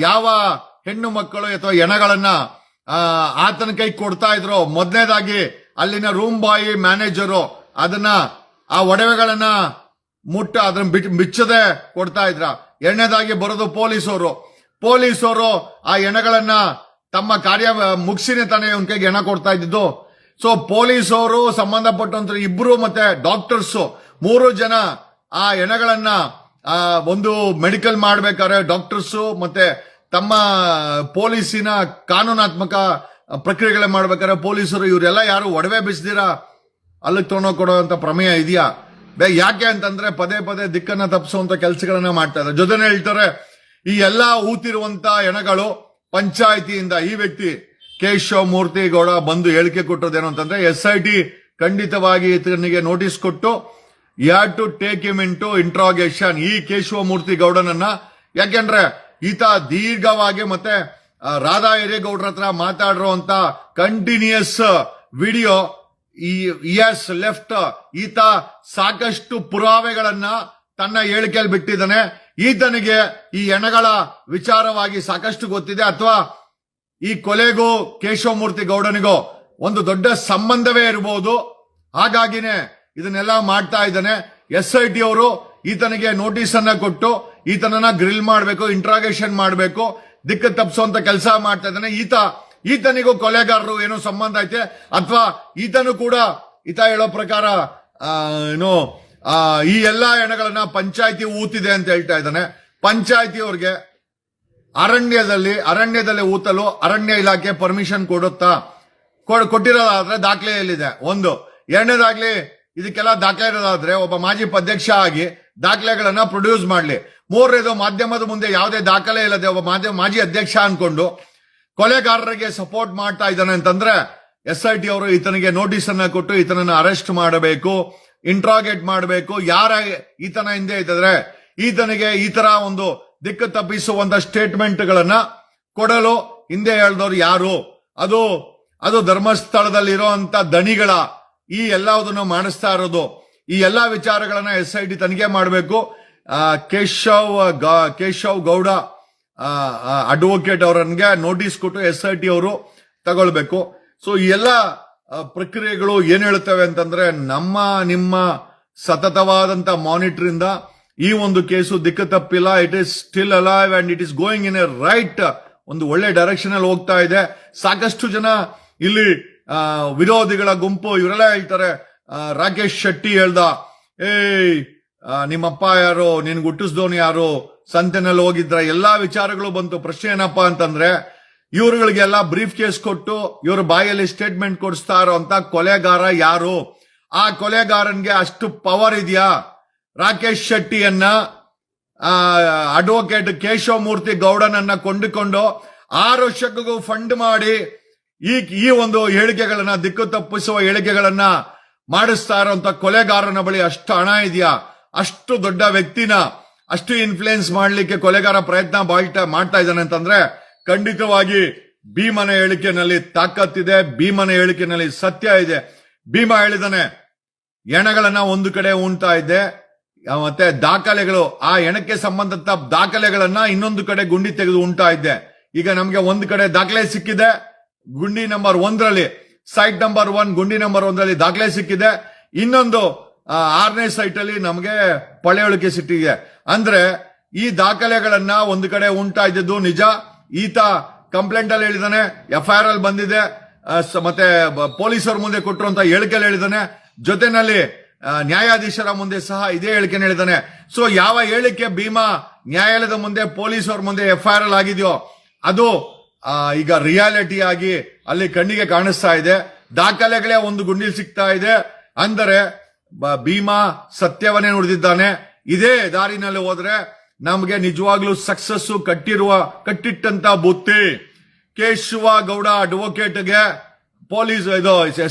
ಯಾವ ಹೆಣ್ಣು ಮಕ್ಕಳು ಅಥವಾ ಹೆಣಗಳನ್ನ ಆತನ ಕೈ ಕೊಡ್ತಾ ಇದ್ರು, ಮೊದಲನೇದಾಗಿ ಅಲ್ಲಿನ ರೂಮ್ ಬಾಯಿ ಮ್ಯಾನೇಜರು ಅದನ್ನ ಆ ಒಡವೆಗಳನ್ನ ಅದನ್ನ ಬಿಚ್ಚದೆ ಕೊಡ್ತಾ ಇದ್ರ. ಎರಡನೇದಾಗಿ ಬರೋದು ಪೊಲೀಸರು. ಪೊಲೀಸರು ಆ ಹೆಣಗಳನ್ನ ತಮ್ಮ ಕಾರ್ಯ ಮುಗಿಸಿನೇ ತಾನೇ ಇವನ್ ಕೈಗೆ ಹೆಣ ಕೊಡ್ತಾ ಇದ್ದಿದ್ದು. ಸೊ ಪೊಲೀಸರು ಸಂಬಂಧಪಟ್ಟಂತ ಇಬ್ರು ಮತ್ತೆ ಡಾಕ್ಟರ್ಸ್ 3 ಜನ ಆ ಹೆಣಗಳನ್ನ ಒಂದು ಮೆಡಿಕಲ್ ಮಾಡ್ಬೇಕಾದ್ರೆ ಡಾಕ್ಟರ್ಸ್ ಮತ್ತೆ ತಮ್ಮ ಪೊಲೀಸಿನ ಕಾನೂನಾತ್ಮಕ ಪ್ರಕ್ರಿಯೆಗಳೇ ಮಾಡ್ಬೇಕಾದ್ರೆ ಪೊಲೀಸರು ಇವರೆಲ್ಲ ಯಾರು ಒಡವೆ ಬಿಸಿದಿರಾ ಅಲ್ಲಿಗೆ ತೊಗೊಂಡೋಗಿ ಕೊಡುವಂತ ಪ್ರಮೇಯ ಇದೆಯಾ? ಯಾಕೆ ಅಂತಂದ್ರೆ ಪದೇ ಪದೇ ದಿಕ್ಕನ್ನ ತಪ್ಪಿಸುವಂತ ಕೆಲಸಗಳನ್ನ ಮಾಡ್ತಾ ಇದ್ದಾರೆ. ಜೊತೆನೆ ಹೇಳ್ತಾರೆ ಈ ಎಲ್ಲಾ ಊತಿರುವಂತ ಹೆಣಗಳು ಪಂಚಾಯಿತಿಯಿಂದ ಈ ವ್ಯಕ್ತಿ ಕೇಶವ ಮೂರ್ತಿ ಗೌಡ ಬಂದು ಹೇಳಿಕೆ ಕೊಟ್ಟೋದೇನು ಅಂತಂದ್ರೆ SIT ಖಂಡಿತವಾಗಿ ಈತನಿಗೆ ನೋಟಿಸ್ ಕೊಟ್ಟು had to take him into interrogation ಈ ಕೇಶವ ಮೂರ್ತಿ ಗೌಡನನ್ನ. ಯಾಕೆಂದ್ರೆ ಈತ ದೀರ್ಘವಾಗಿ ಮತ್ತೆ ರಾಧಾ ಹಿರೇಗೌಡ್ರ ಹತ್ರ ಮಾತಾಡಿರುವಂತ ಕಂಟಿನ್ಯೂಸ್ ವಿಡಿಯೋ ಲೆಫ್ಟ್ ಈತ ಸಾಕಷ್ಟು ಪುರಾವೆಗಳನ್ನ ತನ್ನ ಹೇಳಿಕೆಯಲ್ಲಿ ಬಿಟ್ಟಿದ್ದಾನೆ. ಈತನಿಗೆ ಈ ಹೆಣಗಳ ವಿಚಾರವಾಗಿ ಸಾಕಷ್ಟು ಗೊತ್ತಿದೆ ಅಥವಾ ಈ ಕೊಲೆಗೂ ಕೇಶವಮೂರ್ತಿ ಗೌಡನಿಗೂ ಒಂದು ದೊಡ್ಡ ಸಂಬಂಧವೇ ಇರಬಹುದು. ಹಾಗಾಗಿನೇ ಇದನ್ನೆಲ್ಲ ಮಾಡ್ತಾ ಇದ್ದಾನೆ. SIT ಅವರು ಈತನಿಗೆ ನೋಟಿಸ್ ಅನ್ನ ಕೊಟ್ಟು ಈತನನ್ನ ಗ್ರಿಲ್ ಮಾಡಬೇಕು, ಇಂಟ್ರಾಗೇಷನ್ ಮಾಡಬೇಕು, ದಿಕ್ಕು ತಪ್ಪಿಸುವಂತ ಕೆಲಸ ಮಾಡ್ತಾ ಇದ್ದಾನೆ. ಈತನಿಗೂ ಕೊಲೆಗಾರರು ಏನೋ ಸಂಬಂಧ ಐತೆ ಅಥವಾ ಈತನು ಕೂಡ ಈತ ಹೇಳೋ ಪ್ರಕಾರ ಏನೋ ಈ ಎಲ್ಲಾ ಹೆಣಗಳನ್ನ ಪಂಚಾಯಿತಿ ಊತಿದೆ ಅಂತ ಹೇಳ್ತಾ ಇದ್ದಾನೆ. ಪಂಚಾಯಿತಿಯವ್ರಿಗೆ ಅರಣ್ಯದಲ್ಲಿ ಊತಲು ಅರಣ್ಯ ಇಲಾಖೆ ಪರ್ಮಿಷನ್ ಕೊಡುತ್ತಾ? ಕೊಟ್ಟಿರೋದಾದ್ರೆ ದಾಖಲೆ ಎಲ್ಲಿದೆ? ಒಂದು. ಎರಡನೇದಾಗ್ಲಿ ಇದಕ್ಕೆಲ್ಲ ದಾಖಲೆ ಇರೋದಾದ್ರೆ ಒಬ್ಬ ಮಾಜಿ ಅಧ್ಯಕ್ಷ ಆಗಿ ದಾಖಲೆಗಳನ್ನ ಪ್ರೊಡ್ಯೂಸ್ ಮಾಡ್ಲಿ. ಮೂರನೇದು, ಮಾಧ್ಯಮದ ಮುಂದೆ ಯಾವುದೇ ದಾಖಲೆ ಇಲ್ಲದೆ ಒಬ್ಬ ಮಾಜಿ ಅಧ್ಯಕ್ಷ ಅನ್ಕೊಂಡು ಕೊಲೆಗಾರರಿಗೆ ಸಪೋರ್ಟ್ ಮಾಡ್ತಾ ಇದ್ದಾನೆ ಅಂತಂದ್ರೆ SIT ಅವರು ಈತನಿಗೆ ನೋಟಿಸ್ ಅನ್ನ ಕೊಟ್ಟು ಈತನನ್ನ ಅರೆಸ್ಟ್ ಮಾಡಬೇಕು, ಇಂಟ್ರಾಗೇಟ್ ಮಾಡಬೇಕು. ಯಾರ ಈತನ ಹಿಂದೆ ಇದ್ದರೆ ಈತನಿಗೆ ಈ ತರ ಒಂದು ದಿಕ್ಕು ತಪ್ಪಿಸುವಂತ ಸ್ಟೇಟ್ಮೆಂಟ್ ಗಳನ್ನ ಕೊಡಲು ಹಿಂದೆ ಹೇಳಿದವರು ಯಾರು? ಅದು ಧರ್ಮಸ್ಥಳದಲ್ಲಿ ಇರುವಂತ ದಣಿಗಳ ಈ ಎಲ್ಲದನ್ನು ಮಾಡಿಸ್ತಾ ಇರೋದು. ಈ ಎಲ್ಲಾ ವಿಚಾರಗಳನ್ನ SIT ತನಿಖೆ ಮಾಡಬೇಕು. ಕೇಶವ್ ಗೌಡ ಅಡ್ವೊಕೇಟ್ ಅವರನ್ಗೆ ನೋಟಿಸ್ ಕೊಟ್ಟು SIT ಅವರು ತಗೊಳ್ಬೇಕು. ಸೊ ಈ ಎಲ್ಲ ಪ್ರಕ್ರಿಯೆಗಳು ಏನ್ ಹೇಳುತ್ತವೆ ಅಂತಂದ್ರೆ ನಿಮ್ಮ ಸತತವಾದಂತ ಮಾನಿಟರಿಂದ ಈ ಒಂದು ಕೇಸು ದಿಕ್ಕು ತಪ್ಪಿಲ್ಲ. It is still alive and it is going in a right, ಒಂದು ಒಳ್ಳೆ ಡೈರೆಕ್ಷನ್ ಅಲ್ಲಿ ಹೋಗ್ತಾ ಇದೆ. ಸಾಕಷ್ಟು ಜನ ಇಲ್ಲಿ ವಿರೋಧಿಗಳ ಗುಂಪು ಇವರೆಲ್ಲ ಹೇಳ್ತಾರೆ, ರಾಕೇಶ್ ಶೆಟ್ಟಿ ಹೇಳ್ದ, ನಿಮ್ಮಪ್ಪ ಯಾರು, ನಿನ್ಗೆ ಹುಟ್ಟಿಸ್ದವನು ಯಾರು, ಸಂತೆನಲ್ಲಿ ಹೋಗಿದ್ರ, ಎಲ್ಲಾ ವಿಚಾರಗಳು ಬಂತು. ಪ್ರಶ್ನೆ ಏನಪ್ಪಾ ಅಂತಂದ್ರೆ ಇವ್ರುಗಳಿಗೆಲ್ಲ ಬ್ರೀಫ್ ಕೇಸ್ ಕೊಟ್ಟು ಇವ್ರ ಬಾಯಲ್ಲಿ ಸ್ಟೇಟ್ಮೆಂಟ್ ಕೊಡಿಸ್ತಾ ಇರೋ ಅಂತ ಕೊಲೆಗಾರ ಯಾರು? ಆ ಕೊಲೆಗಾರನ್ಗೆ ಅಷ್ಟು ಪವರ್ ಇದೆಯಾ? ರಾಕೇಶ್ ಶೆಟ್ಟಿಯನ್ನ ಅಡ್ವೊಕೇಟ್ ಕೇಶವಮೂರ್ತಿ ಗೌಡನನ್ನ ಕೊಂಡುಕೊಂಡು 6 ವರ್ಷಕ್ಕೂ ಫಂಡ್ ಮಾಡಿ ಈ ಒಂದು ಹೇಳಿಕೆಗಳನ್ನ, ದಿಕ್ಕು ತಪ್ಪಿಸುವ ಹೇಳಿಕೆಗಳನ್ನ ಮಾಡಿಸ್ತಾ ಇರುವಂತ ಕೊಲೆಗಾರನ ಬಳಿ ಅಷ್ಟು ಹಣ ಇದೆಯಾ? ಅಷ್ಟು ದೊಡ್ಡ ವ್ಯಕ್ತಿನ ಅಷ್ಟು ಇನ್ಫ್ಲೂಯೆನ್ಸ್ ಮಾಡ್ಲಿಕ್ಕೆ ಕೊಲೆಗಾರ ಪ್ರಯತ್ನ ಮಾಡ್ತಾ ಇದ್ದಾನೆ ಅಂತಂದ್ರೆ ಖಂಡಿತವಾಗಿ ಭೀಮನ ಹೇಳಿಕೆನಲ್ಲಿ ತಾಕತ್ತಿದೆ, ಭೀಮನ ಹೇಳಿಕೆನಲ್ಲಿ ಸತ್ಯ ಇದೆ. ಭೀಮ ಹೇಳಿದಾನೆ ಹೆಣಗಳನ್ನ ಒಂದು ಕಡೆ ಉಣ್ತಾ ಇದ್ದೆ, ಮತ್ತೆ ದಾಖಲೆಗಳು, ಆ ಹೆಣಕ್ಕೆ ಸಂಬಂಧಪಟ್ಟ ದಾಖಲೆಗಳನ್ನ ಇನ್ನೊಂದು ಕಡೆ ಗುಂಡಿ ತೆಗೆದು ಉಣ್ತಾ ಇದ್ದೆ. ಈಗ ನಮ್ಗೆ ಒಂದು ಕಡೆ ದಾಖಲೆ ಸಿಕ್ಕಿದೆ, ಗುಂಡಿ ನಂಬರ್ 1ರಲ್ಲಿ, ಸೈಟ್ ನಂಬರ್ 1 ಗುಂಡಿ ನಂಬರ್ 1ರಲ್ಲಿ ದಾಖಲೆ ಸಿಕ್ಕಿದೆ. ಇನ್ನೊಂದು 6ನೇ ಸೈಟ್ ಅಲ್ಲಿ ನಮಗೆ ಪಳೆಯುಳಿಕೆ ಸಿಕ್ಕಿದೆ. ಅಂದ್ರೆ ಈ ದಾಖಲೆಗಳನ್ನ ಒಂದು ಕಡೆ ಉಂಟಾ ಇದ್ದದ್ದು ನಿಜ. ಈತ ಕಂಪ್ಲೇಂಟ್ ಅಲ್ಲಿ ಹೇಳಿದಾನೆ, FIR ಅಲ್ಲಿ ಬಂದಿದೆ, ಮತ್ತೆ ಪೊಲೀಸರ ಮುಂದೆ ಕೊಟ್ಟಿರುವಂತ ಹೇಳಿಕೆಯಲ್ಲಿ ಹೇಳಿದಾನೆ. ಜೊತೆನಲ್ಲಿ ನ್ಯಾಯಾಧೀಶರ ಮುಂದೆ ಸಹ ಇದೇ ಹೇಳಿಕೆ ಹೇಳಿದಾನೆ. ಸೊ ಯಾವ ಹೇಳಿಕೆ ಭೀಮಾ ನ್ಯಾಯಾಲಯದ ಮುಂದೆ, ಪೊಲೀಸರ ಮುಂದೆ FIR ಅಲ್ಲಿ ಆಗಿದೆಯೋ ಅದು ಈಗ ರಿಯಾಲಿಟಿ ಆಗಿ ಅಲ್ಲಿ ಕಣ್ಣಿಗೆ ಕಾಣಿಸ್ತಾ ಇದೆ. ದಾಖಲೆಗಳೇ ಒಂದು ಗುಂಡಿಲ್ ಸಿಗ್ತಾ ಇದೆ. ಅಂದರೆ ಭೀಮಾ ಸತ್ಯವನ್ನೇ ನುಡಿದಿದ್ದಾನೆ. ಇದೇ ದಾರಿನಲ್ಲಿ ಹೋದ್ರೆ ನಮ್ಗೆ ನಿಜವಾಗ್ಲೂ ಸಕ್ಸಸ್ ಕಟ್ಟಿಟ್ಟಂತ ಬುತ್ತಿ. ಕೇಶವ ಗೌಡ ಅಡ್ವೊಕೇಟ್ಗೆ ಪೊಲೀಸ್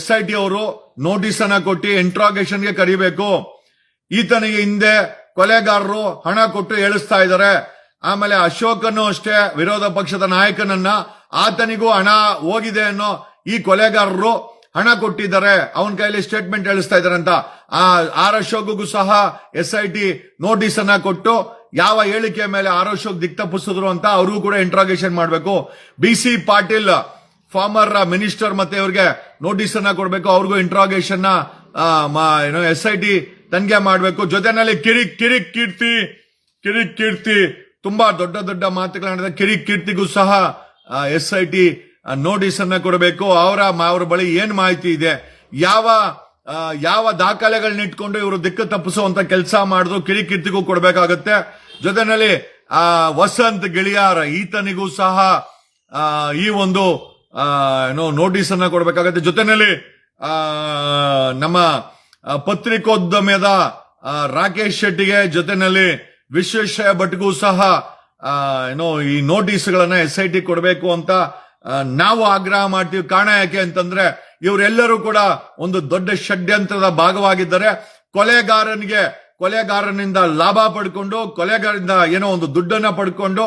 SIT ಅವರು ನೋಟಿಸ್ ಅನ್ನ ಕೊಟ್ಟು ಇಂಟ್ರಾಗೇಷನ್ಗೆ ಕರಿಬೇಕು. ಈತನಿಗೆ ಹಿಂದೆ ಕೊಲೆಗಾರರು ಹಣ ಕೊಟ್ಟು ಹೇಳಿಸ್ತಾ ಇದ್ದಾರೆ. ಆಮೇಲೆ ಅಶೋಕನು ಅಷ್ಟೇ, ವಿರೋಧ ಪಕ್ಷದ ನಾಯಕನನ್ನ, ಆತನಿಗೂ ಹಣ ಹೋಗಿದೆ ಅನ್ನೋ ಈ ಕೊಲೆಗಾರರು ಹಣ ಕೊಟ್ಟಿದ್ದಾರೆ, ಅವನ ಕೈಲಿ ಸ್ಟೇಟ್ಮೆಂಟ್ ಹೇಳಿಸ್ತಾ ಇದ್ದಾರೆ ಅಂತ. ಅಶೋಕ್ಗೂ ಸಹ SIT ನೋಟಿಸ್ ಅನ್ನ ಕೊಟ್ಟು ಯಾವ ಹೇಳಿಕೆ ಮೇಲೆ ಅಶೋಕ್ ದಿಕ್ ತಪ್ಪಿಸಿದ್ರು ಅಂತ ಅವ್ರಿಗೂ ಕೂಡ ಇಂಟ್ರಾಗೇಷನ್ ಮಾಡಬೇಕು. BC ಪಾಟೀಲ್ ಫಾರ್ಮರ್ ಮಿನಿಸ್ಟರ್ ಮತ್ತೆ ಇವ್ರಿಗೆ ನೋಟಿಸ್ ಅನ್ನ ಕೊಡಬೇಕು, ಅವ್ರಿಗೂ ಇಂಟ್ರಾಗೇಷನ್ SIT ತನಿಖೆ ಮಾಡಬೇಕು. ಜೊತೆನಲ್ಲಿ ಕಿರಿಕ್ ಕೀರ್ತಿ ತುಂಬಾ ದೊಡ್ಡ ದೊಡ್ಡ ಮಾತುಗಳಾಡಿದ ಕೀರ್ತಿಗೂ ಸಹ SIT ನೋಟಿಸ್ ಅನ್ನ ಕೊಡಬೇಕು. ಅವರ ಬಳಿ ಏನ್ ಮಾಹಿತಿ ಇದೆ, ಯಾವ ದಾಖಲೆಗಳನ್ನ ಇಟ್ಕೊಂಡು ಇವರು ದಿಕ್ಕು ತಪ್ಪಿಸುವಂತ ಕೆಲಸ ಮಾಡಿದ್ರು ಕೀರ್ತಿಗೂ ಕೊಡಬೇಕಾಗತ್ತೆ. ಜೊತೆನಲ್ಲಿ ವಸಂತ್ ಗಿಳಿಯಾರ್ ಈತನಿಗೂ ಸಹ ಈ ಒಂದು ನೋಟಿಸ್ ಅನ್ನ ಕೊಡಬೇಕಾಗತ್ತೆ. ಜೊತೆನಲ್ಲಿ ನಮ್ಮ ಪತ್ರಿಕೋದ್ಯಮದ ರಾಕೇಶ್ ಶೆಟ್ಟಿಗೆ, ಜೊತೆನಲ್ಲಿ ವಿಶ್ವೇಶ್ವರ ಭಟ್ಗೂ ಸಹ ಈ ನೋಟಿಸ್ಗಳನ್ನ SIT ಕೊಡಬೇಕು ಅಂತ ನಾವು ಆಗ್ರಹ ಮಾಡ್ತೀವಿ. ಕಾರಣ ಯಾಕೆ ಅಂತಂದ್ರೆ ಇವರೆಲ್ಲರೂ ಕೂಡ ಒಂದು ದೊಡ್ಡ ಷಡ್ಯಂತ್ರದ ಭಾಗವಾಗಿದ್ದಾರೆ. ಕೊಲೆಗಾರನಿಂದ ಲಾಭ ಪಡ್ಕೊಂಡು, ಕೊಲೆಗಾರರಿಂದ ಏನೋ ಒಂದು ದುಡ್ಡನ್ನ ಪಡ್ಕೊಂಡು,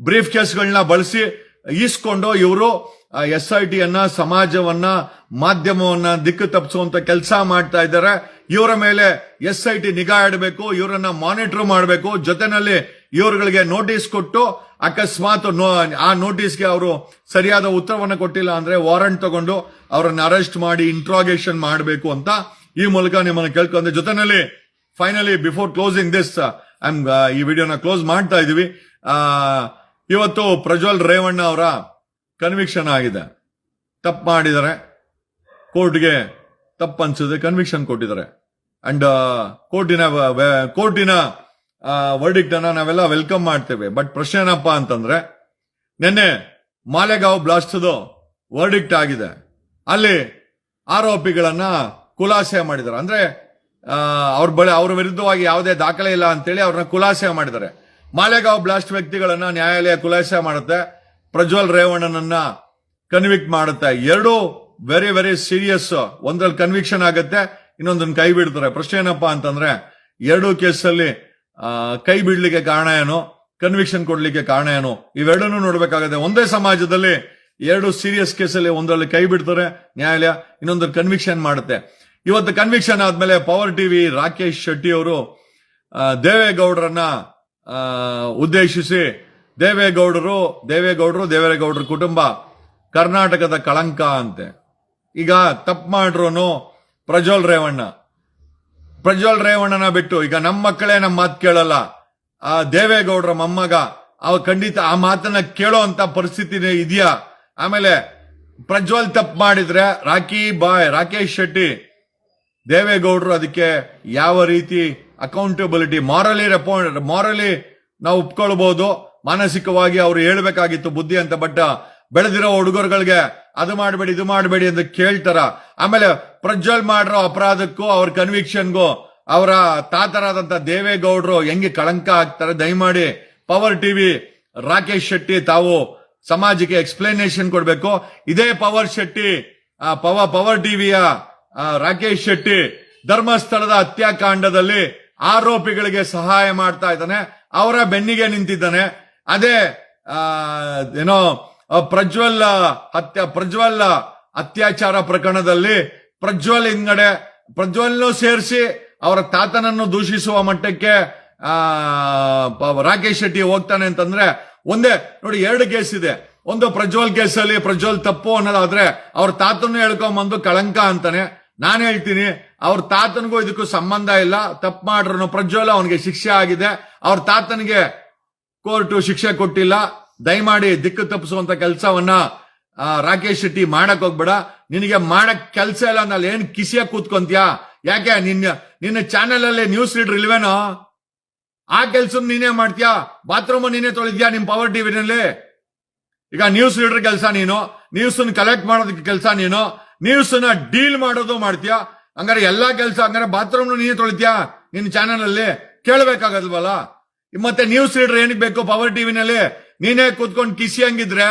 ಬ್ರೀಫ್ ಕೇಸ್ಗಳನ್ನ ಬಳಸಿ ಈಸ್ಕೊಂಡು ಇವರು SIT ಸಮಾಜವನ್ನ, ಮಾಧ್ಯಮವನ್ನ ದಿಕ್ಕು ತಪ್ಪಿಸುವಂತ ಕೆಲಸ ಮಾಡ್ತಾ ಇದ್ದಾರೆ. ಇವರ ಮೇಲೆ SIT ನಿಗಾ ಇಡಬೇಕು, ಇವರನ್ನ ಮಾನಿಟರ್ ಮಾಡಬೇಕು. ಜೊತೆನಲ್ಲಿ ಇವರುಗಳಿಗೆ ನೋಟಿಸ್ ಕೊಟ್ಟು ಅಕಸ್ಮಾತ್ ಆ ನೋಟಿಸ್ಗೆ ಅವರು ಸರಿಯಾದ ಉತ್ತರವನ್ನು ಕೊಟ್ಟಿಲ್ಲ ಅಂದ್ರೆ ವಾರಂಟ್ ತಗೊಂಡು ಅವರನ್ನ ಅರೆಸ್ಟ್ ಮಾಡಿ ಇಂಟ್ರಾಗೇಷನ್ ಮಾಡಬೇಕು ಅಂತ ಈ ಮೂಲಕ ನಿಮ್ಮನ್ನು ಕೇಳ್ಕೊಂಡೆ. ಜೊತೆನಲ್ಲಿ ಫೈನಲಿ ಬಿಫೋರ್ ಕ್ಲೋಸಿಂಗ್ ದಿಸ್ ಈ ವಿಡಿಯೋನ ಕ್ಲೋಸ್ ಮಾಡ್ತಾ ಇದೀವಿ. ಇವತ್ತು ಪ್ರಜ್ವಲ್ ರೇವಣ್ಣ ಅವರ ಕನ್ವಿಕ್ಷನ್ ಆಗಿದೆ. ತಪ್ಪು ಮಾಡಿದ್ದಾರೆ, ಕೋರ್ಟ್ಗೆ ತಪ್ಪು ಅನ್ಸಿದೆ, ಕನ್ವಿಕ್ಷನ್ ಕೊಟ್ಟಿದ್ದಾರೆ. ಅಂಡ್ ಕೋರ್ಟಿನ ವರ್ಡಿಕ್ಟ್ ಅನ್ನ ನಾವೆಲ್ಲ ವೆಲ್ಕಮ್ ಮಾಡ್ತೇವೆ. ಬಟ್ ಪ್ರಶ್ನೆ ಏನಪ್ಪಾ ಅಂತಂದ್ರೆ, ನಿನ್ನೆ ಮಾಲೆಗಾಂವ್ ಬ್ಲಾಸ್ಟ್ ವರ್ಡಿಕ್ಟ್ ಆಗಿದೆ. ಅಲ್ಲಿ ಆರೋಪಿಗಳನ್ನ ಖುಲಾಸೆ ಮಾಡಿದ್ದಾರೆ. ಅಂದ್ರೆ ಅವ್ರ ವಿರುದ್ಧವಾಗಿ ಯಾವುದೇ ದಾಖಲೆ ಇಲ್ಲ ಅಂತೇಳಿ ಅವ್ರನ್ನ ಖುಲಾಸೆ ಮಾಡಿದ್ದಾರೆ. ಮಾಲೆಗಾಂವ್ ಬ್ಲಾಸ್ಟ್ ವ್ಯಕ್ತಿಗಳನ್ನ ನ್ಯಾಯಾಲಯ ಖುಲಾಸೆ ಮಾಡುತ್ತೆ, ಪ್ರಜ್ವಲ್ ರೇವಣ್ಣನನ್ನ ಕನ್ವಿಕ್ಟ್ ಮಾಡುತ್ತೆ. ಎರಡು ವೆರಿ ವೆರಿ ಸೀರಿಯಸ್. ಒಂದ್ರಲ್ಲಿ ಕನ್ವಿಕ್ಷನ್ ಆಗುತ್ತೆ, ಇನ್ನೊಂದನ್ನ ಕೈ ಬಿಡ್ತಾರೆ. ಪ್ರಶ್ನೆ ಏನಪ್ಪಾ ಅಂತಂದ್ರೆ, ಎರಡು ಕೇಸಲ್ಲಿ ಕೈ ಬಿಡ್ಲಿಕ್ಕೆ ಕಾರಣ ಏನು, ಕನ್ವಿಕ್ಷನ್ ಕೊಡ್ಲಿಕ್ಕೆ ಕಾರಣ ಏನು, ಇವೆರಡನ್ನೂ ನೋಡ್ಬೇಕಾಗತ್ತೆ. ಒಂದೇ ಸಮಾಜದಲ್ಲಿ ಎರಡು ಸೀರಿಯಸ್ ಕೇಸಲ್ಲಿ ಒಂದರಲ್ಲಿ ಕೈ ಬಿಡ್ತಾರೆ ನ್ಯಾಯಾಲಯ, ಇನ್ನೊಂದರಲ್ಲಿ ಕನ್ವಿಕ್ಷನ್ ಮಾಡುತ್ತೆ. ಇವತ್ತು ಕನ್ವಿಕ್ಷನ್ ಆದ್ಮೇಲೆ ಪವರ್ ಟಿವಿ ರಾಕೇಶ್ ಶೆಟ್ಟಿ ಅವರು ದೇವೇಗೌಡರನ್ನ ಉದ್ದೇಶಿಸಿ, ದೇವೇಗೌಡರ ಕುಟುಂಬ ಕರ್ನಾಟಕದ ಕಳಂಕ ಅಂತೆ. ಈಗ ತಪ್ಪು ಮಾಡ್ರು ಪ್ರಜ್ವಲ್ ರೇವಣ್ಣನ ಬಿಟ್ಟು ಈಗ ನಮ್ಮ ಮಕ್ಕಳೇ ನಮ್ಮ ಮಾತು ಕೇಳಲ್ಲ, ದೇವೇಗೌಡರ ಮೊಮ್ಮಗ ಅವ ಖಂಡಿತ ಆ ಮಾತನ್ನ ಕೇಳೋ ಅಂತ ಪರಿಸ್ಥಿತಿ ಇದೆಯಾ? ಆಮೇಲೆ ಪ್ರಜ್ವಲ್ ತಪ್ಪು ಮಾಡಿದ್ರೆ ರಾಕೇಶ್ ಶೆಟ್ಟಿ, ದೇವೇಗೌಡರು ಅದಕ್ಕೆ ಯಾವ ರೀತಿ ಅಕೌಂಟಬಿಲಿಟಿ, ಮಾರಲಿ ನಾವು ಒಪ್ಕೊಳ್ಬಹುದು, ಮಾನಸಿಕವಾಗಿ ಅವ್ರು ಹೇಳ್ಬೇಕಾಗಿತ್ತು ಬುದ್ಧಿ ಅಂತ. ಬಟ್ ಬೆಳೆದಿರೋ ಹುಡುಗರುಗಳಿಗೆ ಅದು ಮಾಡಬೇಡಿ ಇದು ಮಾಡಬೇಡಿ ಅಂತ ಕೇಳ್ತಾರ. ಆಮೇಲೆ ಪ್ರಜ್ವಲ್ ಮಾಡಿರೋ ಅಪರಾಧಕ್ಕೂ ಅವ್ರ ಕನ್ವಿಕ್ಷನ್ಗೂ ಅವರ ತಾತರಾದಂತ ದೇವೇಗೌಡರು ಹೆಂಗೆ ಕಳಂಕ ಆಗ್ತಾರೆ? ದಯಮಾಡಿ ಪವರ್ ಟಿವಿ ರಾಕೇಶ್ ಶೆಟ್ಟಿ ತಾವು ಸಮಾಜಕ್ಕೆ ಎಕ್ಸ್ಪ್ಲನೇಷನ್ ಕೊಡ್ಬೇಕು. ಇದೇ ಪವರ್ ಟಿವಿಯ ರಾಕೇಶ್ ಶೆಟ್ಟಿ ಧರ್ಮಸ್ಥಳದ ಹತ್ಯಾಕಾಂಡದಲ್ಲಿ ಆರೋಪಿಗಳಿಗೆ ಸಹಾಯ ಮಾಡ್ತಾ ಇದ್ದಾನೆ, ಅವರ ಬೆನ್ನಿಗೆ ನಿಂತಿದ್ದಾನೆ. ಅದೇ ಪ್ರಜ್ವಲ್ ಅತ್ಯಾಚಾರ ಪ್ರಕರಣದಲ್ಲಿ ಪ್ರಜ್ವಲ್ನೂ ಸೇರಿಸಿ ಅವರ ತಾತನನ್ನು ದೂಷಿಸುವ ಮಟ್ಟಕ್ಕೆ ರಾಕೇಶ್ ಶೆಟ್ಟಿ ಹೋಗ್ತಾನೆ ಅಂತಂದ್ರೆ, ಒಂದೇ ನೋಡಿ, ಎರಡು ಕೇಸ್ ಇದೆ. ಒಂದು ಪ್ರಜ್ವಲ್ ಕೇಸಲ್ಲಿ ಪ್ರಜ್ವಲ್ ತಪ್ಪು ಅನ್ನೋದಾದ್ರೆ ಅವ್ರ ತಾತನ್ನು ಹೇಳ್ಕೊಂಬಂದು ಕಳಂಕ ಅಂತಾನೆ. ನಾನು ಹೇಳ್ತೀನಿ, ಅವ್ರ ತಾತನಿಗೂ ಇದಕ್ಕೂ ಸಂಬಂಧ ಇಲ್ಲ. ತಪ್ಪು ಮಾಡ್ರು ಪ್ರಜ್ವಲ್, ಅವನಿಗೆ ಶಿಕ್ಷೆ ಆಗಿದೆ, ಅವ್ರ ತಾತನಿಗೆ ಕೋರ್ಟು ಶಿಕ್ಷೆ ಕೊಟ್ಟಿಲ್ಲ. ದಯಮಾಡಿ ದಿಕ್ಕು ತಪ್ಪಿಸುವಂತ ಕೆಲಸವನ್ನ ರಾಕೇಶ್ ಶೆಟ್ಟಿ ಮಾಡಕ್ ಹೋಗ್ಬೇಡ. ನಿನಗೆ ಮಾಡಕ್ ಕೆಲಸ ಇಲ್ಲ ಅಂದ್ರೆ ಏನ್ ಕಿಸಿಯ ಕೂತ್ಕೊಂತೀಯಾ? ಯಾಕೆ ನಿನ್ನ ಚಾನೆಲ್ ಅಲ್ಲಿ ನ್ಯೂಸ್ ರೀಡರ್ ಇಲ್ವೇನೋ? ಆ ಕೆಲ್ಸ ನೀನೇ ಮಾಡ್ತೀಯಾ? ಬಾತ್ರೂಮ್ ನೀನೇ ತೊಳಿದ್ಯಾ ನಿಮ್ ಪವರ್ ಟಿವಿನಲ್ಲಿ? ಈಗ ನ್ಯೂಸ್ ರೀಡರ್ ಕೆಲಸ ನೀನು, ನ್ಯೂಸ್ ಕಲೆಕ್ಟ್ ಮಾಡೋದಕ್ಕೆ ಕೆಲಸ ನೀನು, ನ್ಯೂಸ್ ಡೀಲ್ ಮಾಡೋದು ಮಾಡ್ತೀಯಾ. ಹಂಗಾರೆ ಎಲ್ಲಾ ಕೆಲಸ, ಹಂಗಾರೆ ಬಾತ್ರೂಮ್ ನೀನೇ ತೊಳಿತೀಯಾ ನಿನ್ನ ಚಾನೆಲ್ ಅಲ್ಲಿ? ಕೇಳಬೇಕಾಗಲ್ವಲ್ಲ. ಮತ್ತೆ ನ್ಯೂಸ್ ರೀಡರ್ ಏನಕ್ಕೆ ಬೇಕು ಪವರ್ ಟಿವಿನಲ್ಲಿ? ನೀನೇ ಕೂತ್ಕೊಂಡು ಕಿಸಿ ಹಂಗಿದ್ರೆ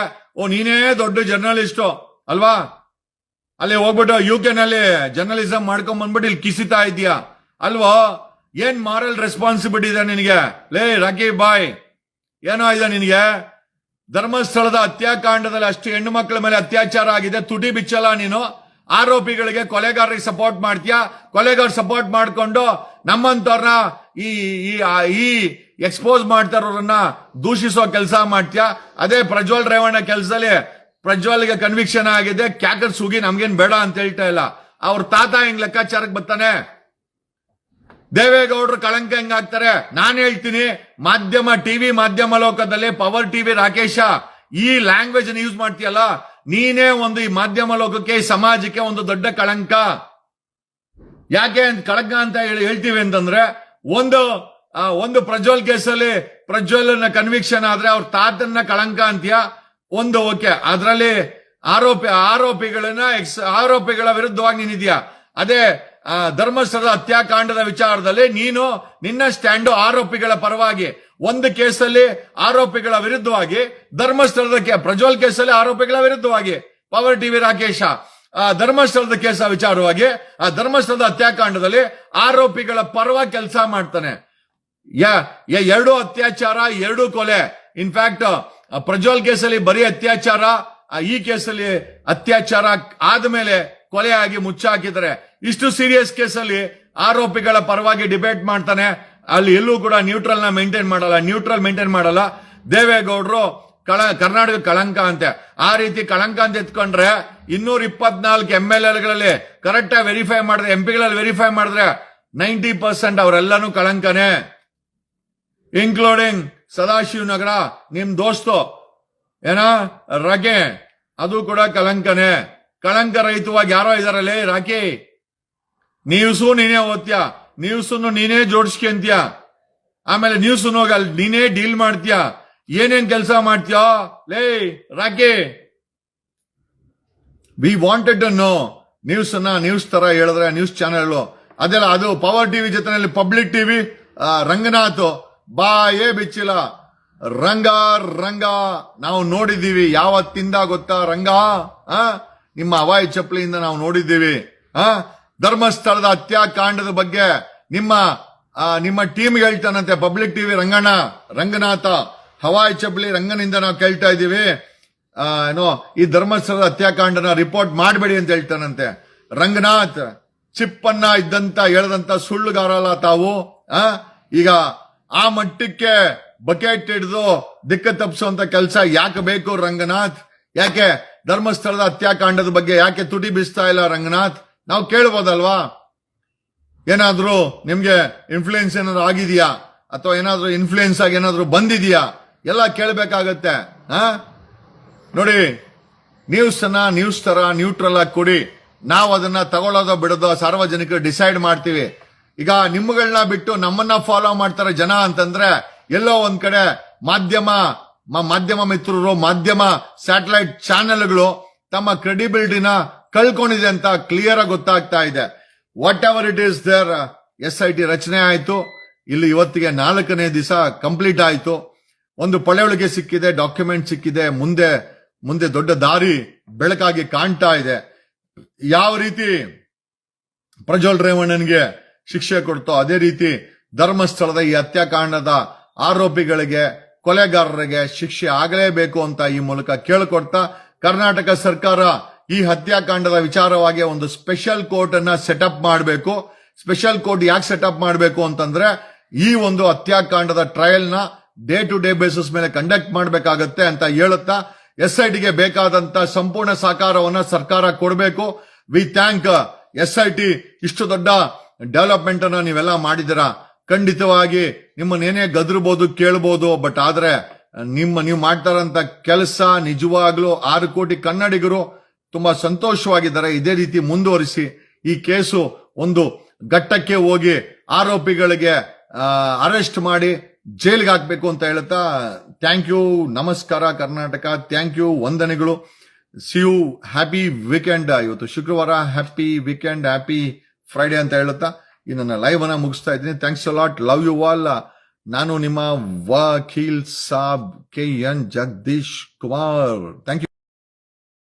ನೀನೇ ದೊಡ್ಡ ಜರ್ನಲಿಸ್ಟು ಅಲ್ವಾ? ಅಲ್ಲಿ ಹೋಗ್ಬಿಟ್ಟು UK ನಲ್ಲಿ ಜರ್ನಲಿಸಂ ಮಾಡ್ಕೊಂಡ್ ಬಂದ್ಬಿಟ್ಟು ಇಲ್ಲಿ ಕಿಸಿತಾ ಇದೀಯಾ ಅಲ್ವಾ? ಏನ್ ಮಾರಲ್ ರೆಸ್ಪಾನ್ಸಿಬಿಲಿಟಿ ಇದೆ ನಿನಗೆ? ಲೇ ರಾಕಿ ಬಾಯ್, ಏನೋ ಇದೆ ನಿನಗೆ? ಧರ್ಮಸ್ಥಳದ ಹತ್ಯಾಕಾಂಡದಲ್ಲಿ ಅಷ್ಟು ಹೆಣ್ಣು ಮಕ್ಕಳ ಮೇಲೆ ಅತ್ಯಾಚಾರ ಆಗಿದೆ, ತುಟಿ ಬಿಚ್ಚಲ್ಲ ನೀನು. ಆರೋಪಿಗಳಿಗೆ, ಕೊಲೆಗಾರರಿಗೆ ಸಪೋರ್ಟ್ ಮಾಡ್ತೀಯಾ. ಕೊಲೆಗಾರ ಸಪೋರ್ಟ್ ಮಾಡ್ಕೊಂಡು ನಮ್ಮಂತವ್ರನ್ನ ಈ ಎಕ್ಸ್ಪೋಸ್ ಮಾಡ್ತಾ ಇರೋರನ್ನ ದೂಷಿಸೋ ಕೆಲಸ ಮಾಡ್ತೀಯಾ. ಅದೇ ಪ್ರಜ್ವಲ್ ರೇವಣ್ಣ ಕೆಲಸದಲ್ಲಿ ಪ್ರಜ್ವಲ್ಗೆ ಕನ್ವಿಕ್ಷನ್ ಆಗಿದೆ, ಕ್ಯಾಕರ್ ಸುಗಿ ನಮ್ಗೇನ್ ಬೇಡ ಅಂತ ಹೇಳ್ತಾ ಇಲ್ಲ. ಅವ್ರ ತಾತ ಹೆಂಗ್ ಲೆಕ್ಕಾಚಾರಕ್ಕೆ ಬರ್ತಾನೆ? ದೇವೇಗೌಡರು ಕಳಂಕ ಹೆಂಗಾಗ್ತಾರೆ? ನಾನು ಹೇಳ್ತೀನಿ, ಟಿವಿ ಮಾಧ್ಯಮ ಲೋಕದಲ್ಲಿ ಪವರ್ ಟಿವಿ ರಾಕೇಶ, ಈ ಲ್ಯಾಂಗ್ವೇಜ್ ಅನ್ನು ಯೂಸ್ ಮಾಡ್ತೀಯಲ್ಲ, ನೀನೇ ಒಂದು ಈ ಮಾಧ್ಯಮ ಲೋಕಕ್ಕೆ, ಈ ಸಮಾಜಕ್ಕೆ ಒಂದು ದೊಡ್ಡ ಕಳಂಕ. ಯಾಕೆ ಕಳಂಕ ಅಂತ ಹೇಳ್ತೀವಿ ಅಂತಂದ್ರೆ, ಒಂದು ಪ್ರಜ್ವಲ್ ಕೇಸಲ್ಲಿ ಪ್ರಜ್ವಲ್ನ ಕನ್ವಿಕ್ಷನ್ ಆದ್ರೆ ಅವ್ರ ತಾತನ್ನ ಕಳಂಕ ಅಂತೀಯ. ಒಂದು ಓಕೆ, ಅದರಲ್ಲಿ ಆರೋಪಿಗಳ ವಿರುದ್ಧವಾಗಿ ನೀನಿದ್ಯಾ. ಅದೇ ಧರ್ಮಸ್ಥಳದ ಹತ್ಯಾಕಾಂಡದ ವಿಚಾರದಲ್ಲಿ ನಿನ್ನ ಸ್ಟ್ಯಾಂಡು ಆರೋಪಿಗಳ ಪರವಾಗಿ. ಒಂದು ಕೇಸಲ್ಲಿ ಆರೋಪಿಗಳ ವಿರುದ್ಧವಾಗಿ, ಧರ್ಮಸ್ಥಳದ ಪ್ರಜ್ವಲ್ ಕೇಸಲ್ಲಿ ಆರೋಪಿಗಳ ವಿರುದ್ಧವಾಗಿ ಪವರ್ ಟಿವಿ ರಾಕೇಶ, ಧರ್ಮಸ್ಥಳದ ಕೇಸ ವಿಚಾರವಾಗಿ, ಆ ಧರ್ಮಸ್ಥಳದ ಹತ್ಯಾಕಾಂಡದಲ್ಲಿ ಆರೋಪಿಗಳ ಪರವಾಗಿ ಕೆಲಸ ಮಾಡ್ತಾನೆ. ಎರಡು ಅತ್ಯಾಚಾರ, ಎರಡು ಕೊಲೆ. ಇನ್ಫ್ಯಾಕ್ಟ್ ಪ್ರಜ್ವಲ್ ಕೇಸಲ್ಲಿ ಬರೀ ಅತ್ಯಾಚಾರ, ಈ ಕೇಸಲ್ಲಿ ಅತ್ಯಾಚಾರ ಆದ್ಮೇಲೆ ಕೊಲೆಯಾಗಿ ಮುಚ್ಚಾಕಿದ್ದಾರೆ. ಇಷ್ಟು ಸೀರಿಯಸ್ ಕೇಸಲ್ಲಿ ಆರೋಪಿಗಳ ಪರವಾಗಿ ಡಿಬೇಟ್ ಮಾಡ್ತಾನೆ. ಅಲ್ಲಿ ಎಲ್ಲೂ ಕೂಡ ನ್ಯೂಟ್ರಲ್ ಮೇಂಟೈನ್ ಮಾಡಲ್ಲ. ದೇವೇಗೌಡರು ಕರ್ನಾಟಕ ಕಳಂಕ ಅಂತೆ. ಆ ರೀತಿ ಕಳಂಕ ಅಂತ ಎತ್ಕೊಂಡ್ರೆ 224 MLAಗಳಲ್ಲಿ ಕರೆಕ್ಟ್ ಆಗಿ ವೆರಿಫೈ ಮಾಡಿದ್ರೆ, ಎಂಪಿಗಳಲ್ಲಿ ವೆರಿಫೈ ಮಾಡಿದ್ರೆ 90% ಅವರೆಲ್ಲಾನು ಕಳಂಕನೇ, ಇನ್ಕ್ಲೂಡಿಂಗ್ ಸದಾಶಿವ ನಗರ ನಿಮ್ ದೋಸ್ತು ರಾಕೆ, ಅದು ಕೂಡ ಕಳಂಕನೇ. ಕಳಂಕ ರಹಿತವಾಗಿ ಯಾರೋ ಇದಾರಲ್ಲಿ ರಾಕಿ, ನ್ಯೂಸು ನೀನೇ ಓದ್ತೀಯ, ನ್ಯೂಸನ್ನು ನೀನೇ ಜೋಡಿಸ್ಕೊಂತೀಯ, ಆಮೇಲೆ ನ್ಯೂಸ್ ಹೋಗಲ್ಲ ನೀನೇ ಡೀಲ್ ಮಾಡ್ತೀಯ, ಏನೇನ್ ಕೆಲಸ ಮಾಡ್ತೀಯ ಲೇ Rocky. We wanted to know news ತರ ಹೇಳಿದ್ರೆ ನ್ಯೂಸ್ ಚಾನೆಲ್ ಅದೆಲ್ಲ, ಅದು ಪವರ್ ಟಿವಿ ಜೊತೆನಲ್ಲಿ ಪಬ್ಲಿಕ್ ಟಿವಿ ರಂಗನಾಥ್ ಬಾಯೇ ಬಿಚ್ಚಿಲ್ಲ. ರಂಗ ನಾವು ನೋಡಿದ್ದೀವಿ. ಯಾವತ್ತಿಂದ ಗೊತ್ತಾ ರಂಗ? ನಿಮ್ಮ ಹವಾಯಿ ಚಪ್ಪಲಿಯಿಂದ ನಾವು ನೋಡಿದ್ದೀವಿ. ಧರ್ಮಸ್ಥಳದ ಹತ್ಯಾಕಾಂಡದ ಬಗ್ಗೆ ನಿಮ್ಮ ಟೀಮ್ ಹೇಳ್ತಾನಂತೆ ಪಬ್ಲಿಕ್ ಟಿವಿ ರಂಗನಾಥ ಹವಾಯಿ ಚಪ್ಪಲಿ ರಂಗನಿಂದ ನಾವು ಕೇಳ್ತಾ ಇದ್ದೀವಿ. ಈ ಧರ್ಮಸ್ಥಳದ ಹತ್ಯಾಕಾಂಡನ ರಿಪೋರ್ಟ್ ಮಾಡಬೇಡಿ ಅಂತ ಹೇಳ್ತಾನಂತೆ. ರಂಗನಾಥ್ ಚಿಪ್ಪನ್ನ ಇದ್ದಂತ ಹೇಳದಂತ ಸುಳ್ಳುಗಾರಲ್ಲ ತಾವು. ಈಗ ಆ ಮಟ್ಟಕ್ಕೆ ಬಕೆಟ್ ಹಿಡಿದು ದಿಕ್ಕ ತಪ್ಪಿಸುವಂತ ಕೆಲಸ ಯಾಕೆ ಬೇಕು ರಂಗನಾಥ್? ಯಾಕೆ ಧರ್ಮಸ್ಥಳದ ಹತ್ಯಾಕಾಂಡದ ಬಗ್ಗೆ ಯಾಕೆ ತುಟಿ ಬೀಸ್ತಾ ಇಲ್ಲ ರಂಗನಾಥ್? ನಾವು ಕೇಳ್ಬೋದಲ್ವಾ? ಏನಾದ್ರೂ ನಿಮ್ಗೆ ಇನ್ಫ್ಲೂಯೆನ್ಸ್ ಏನಾದ್ರು ಆಗಿದೆಯಾ, ಅಥವಾ ಏನಾದ್ರೂ ಇನ್ಫ್ಲೂಯೆನ್ಸ್ ಆಗಿ ಏನಾದ್ರೂ ಬಂದಿದೆಯಾ? ಎಲ್ಲ ಕೇಳಬೇಕಾಗತ್ತೆ. ನೋಡಿ, ನ್ಯೂಸ್ ತರ ನ್ಯೂಟ್ರಲ್ ಆಗಿ ಕೊಡಿ. ನಾವು ಅದನ್ನ ತಗೊಳ್ಳೋದೋ ಬಿಡೋದೋ ಸಾರ್ವಜನಿಕರು ಡಿಸೈಡ್ ಮಾಡ್ತೀವಿ. ಈಗ ನಿಮ್ಮಗಳನ್ನ ಬಿಟ್ಟು ನಮ್ಮನ್ನ ಫಾಲೋ ಮಾಡ್ತಾರೆ ಜನ ಅಂತಂದ್ರೆ, ಎಲ್ಲೋ ಒಂದ್ ಕಡೆ ಮಾಧ್ಯಮ ಮಿತ್ರರು, ಮಾಧ್ಯಮ ಸ್ಯಾಟಲೈಟ್ ಚಾನೆಲ್ಗಳು ತಮ್ಮ ಕ್ರೆಡಿಬಿಲಿಟಿನ ಕಳ್ಕೊಂಡಿದೆ ಅಂತ ಕ್ಲಿಯರ್ ಆಗಿ ಗೊತ್ತಾಗ್ತಾ ಇದೆ. Whatever it is there, SIT ರಚನೆ ಆಯ್ತು. ಇಲ್ಲಿ ಇವತ್ತಿಗೆ 4ನೇ ದಿವಸ ಕಂಪ್ಲೀಟ್ ಆಯ್ತು. ಒಂದು ಪಳೆಯುಳಿಕೆ ಸಿಕ್ಕಿದೆ, ಡಾಕ್ಯುಮೆಂಟ್ ಸಿಕ್ಕಿದೆ. ಮುಂದೆ ದೊಡ್ಡ ದಾರಿ ಬೆಳಕಾಗಿ ಕಾಣ್ತಾ ಇದೆ. ಯಾವ ರೀತಿ ಪ್ರಜ್ವಲ್ ರೇವಣ್ಣನ್ಗೆ ಶಿಕ್ಷೆ ಕೊಡ್ತೋ ಅದೇ ರೀತಿ ಧರ್ಮಸ್ಥಳದ ಈ ಹತ್ಯಾಕಾಂಡದ ಆರೋಪಿಗಳಿಗೆ, ಕೊಲೆಗಾರರಿಗೆ ಶಿಕ್ಷೆ ಆಗಲೇಬೇಕು ಅಂತ ಈ ಮೂಲಕ ಕೇಳಿಕೊಡ್ತಾ, ಕರ್ನಾಟಕ ಸರ್ಕಾರ ಈ ಹತ್ಯಾಕಾಂಡದ ವಿಚಾರವಾಗಿ ಒಂದು ಸ್ಪೆಷಲ್ ಕೋರ್ಟ್ ಅನ್ನ ಸೆಟಪ್ ಮಾಡಬೇಕು. ಸ್ಪೆಷಲ್ ಕೋರ್ಟ್ ಯಾಕೆ ಸೆಟಪ್ ಮಾಡಬೇಕು ಅಂತಂದ್ರೆ, ಈ ಒಂದು ಹತ್ಯಾಕಾಂಡದ ಟ್ರಯಲ್ ನ ಡೇ ಟು ಡೇ ಬೇಸಿಸ್ ಮೇಲೆ ಕಂಡಕ್ಟ್ ಮಾಡಬೇಕಾಗತ್ತೆ ಅಂತ ಹೇಳುತ್ತಾ, SITಗೆ ಬೇಕಾದಂತ ಸಂಪೂರ್ಣ ಸಹಕಾರವನ್ನ ಸರ್ಕಾರ ಕೊಡಬೇಕು. We thank SIT. ಇಷ್ಟು ದೊಡ್ಡ ಡೆವಲಪ್ಮೆಂಟ್ ಅನ್ನ ನೀವೆಲ್ಲ ಮಾಡಿದಿರಾ. ಖಂಡಿತವಾಗಿ ನಿಮ್ಮನ್ನೇನೇ ಗದರ್ಬೋದು, ಕೇಳಬಹುದು, ಬಟ್ ಆದ್ರೆ ನೀವು ಮಾಡ್ತಾರಂತ ಕೆಲಸ ನಿಜವಾಗ್ಲೂ 6 ಕೋಟಿ ಕನ್ನಡಿಗರು ತುಂಬಾ ಸಂತೋಷವಾಗಿದ್ದಾರೆ. ಇದೇ ರೀತಿ ಮುಂದುವರಿಸಿ ಈ ಕೇಸು ಒಂದು ಘಟ್ಟಕ್ಕೆ ಹೋಗಿ ಆರೋಪಿಗಳಿಗೆ ಅರೆಸ್ಟ್ ಮಾಡಿ ಜೈಲ್ಗೆ ಹಾಕ್ಬೇಕು ಅಂತ ಹೇಳ್ತಾ, ಥ್ಯಾಂಕ್ ಯು, ನಮಸ್ಕಾರ ಕರ್ನಾಟಕ, ಥ್ಯಾಂಕ್ ಯು, ವಂದನೆಗಳು. See you, happy weekend. ಇವತ್ತು ಶುಕ್ರವಾರ, ಹ್ಯಾಪಿ ವೀಕೆಂಡ್, ಹ್ಯಾಪಿ ಫ್ರೈಡೆ ಅಂತ ಹೇಳುತ್ತಾ ಈ ನನ್ನ ಲೈವ್ ಅನ್ನ ಮುಗಿಸ್ತಾ ಇದ್ದೀನಿ. Thanks a lot, love you all. ನಾನು ನಿಮ್ಮ ವಕೀಲ್ ಸಾಬ್ KN Jagadish Kumar. Thank you.